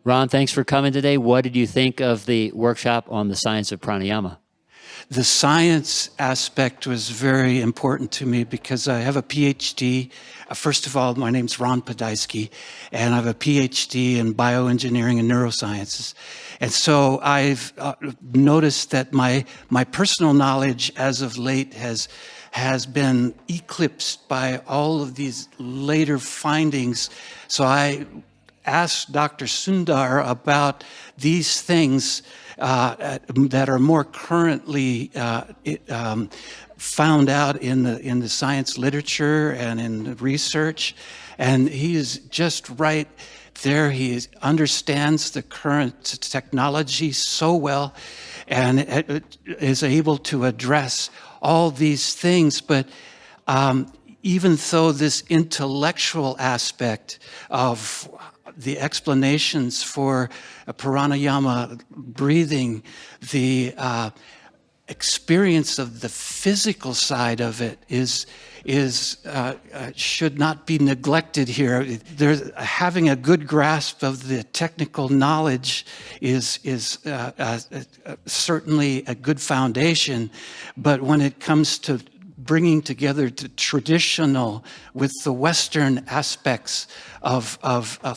Ron, thanks for coming today. What did you think of the workshop on the science of pranayama? The science aspect was very important to me because I have a PhD. First of all, my name's Ron Podolsky, and I have a PhD in bioengineering and neurosciences. And so I've noticed that my personal knowledge as of late has been eclipsed by all of these later findings. So I asked Dr. Sundar about these things that are more currently found out in the science literature and in the research, and he is just right there. He understands the current technology so well, and is able to address all these things. But even though this intellectual aspect of the explanations for pranayama breathing, the experience of the physical side of it should not be neglected here. Having a good grasp of the technical knowledge is certainly a good foundation, but when it comes to bringing together the traditional with the Western aspects of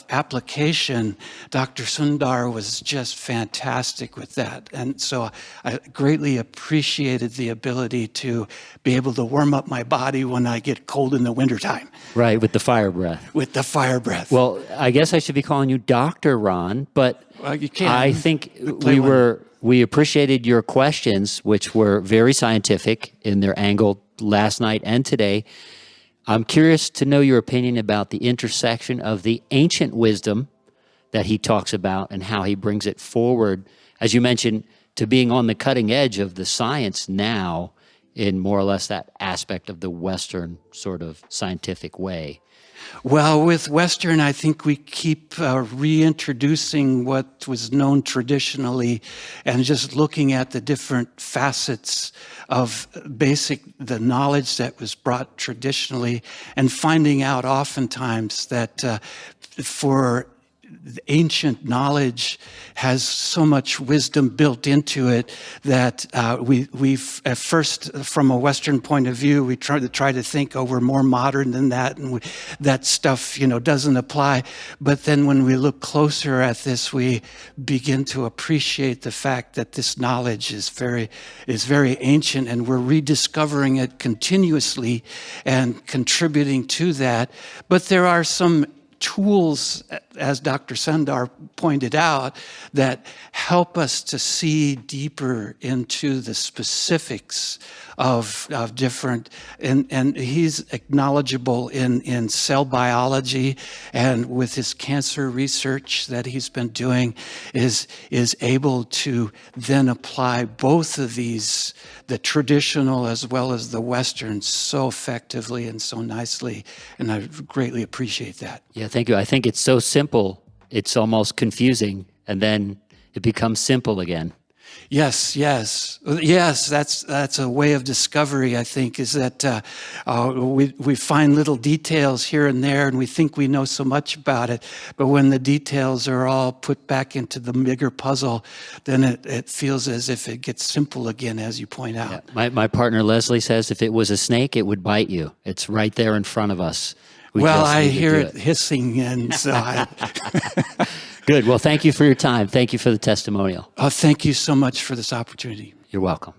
application, Dr. Sundar was just fantastic with that. And so I greatly appreciated the ability to be able to warm up my body when I get cold in the wintertime. Right, with the fire breath. With the fire breath. Well, I guess I should be calling you Dr. Ron, but you can. I think we appreciated your questions, which were very scientific in their angle last night and today. I'm curious to know your opinion about the intersection of the ancient wisdom that he talks about and how he brings it forward, as you mentioned, to being on the cutting edge of the science now in more or less that aspect of the Western sort of scientific way. Well, with Western, I think we keep reintroducing what was known traditionally and just looking at the different facets of the knowledge that was brought traditionally, and finding out oftentimes that for the ancient knowledge has so much wisdom built into it that we've at first, from a Western point of view, we try to think, oh, we're more modern than that, and that stuff, doesn't apply. But then when we look closer at this, we begin to appreciate the fact that this knowledge is very ancient, and we're rediscovering it continuously and contributing to that. But there are some tools, as Dr. Sundar pointed out, that help us to see deeper into the specifics of different, and he's knowledgeable in cell biology, and with his cancer research that he's been doing, is able to then apply both of these, the traditional as well as the Western, so effectively and so nicely, and I greatly appreciate that. Yeah, thank you. I think it's so simple, it's almost confusing, and then it becomes simple again. Yes. That's a way of discovery, I think, is that we find little details here and there, and we think we know so much about it. But when the details are all put back into the bigger puzzle, then it feels as if it gets simple again, as you point out. Yeah. My partner Leslie says if it was a snake, it would bite you. It's right there in front of us. Well, I hear it hissing, and so Good. Well, thank you for your time. Thank you for the testimonial. Thank you so much for this opportunity. You're welcome.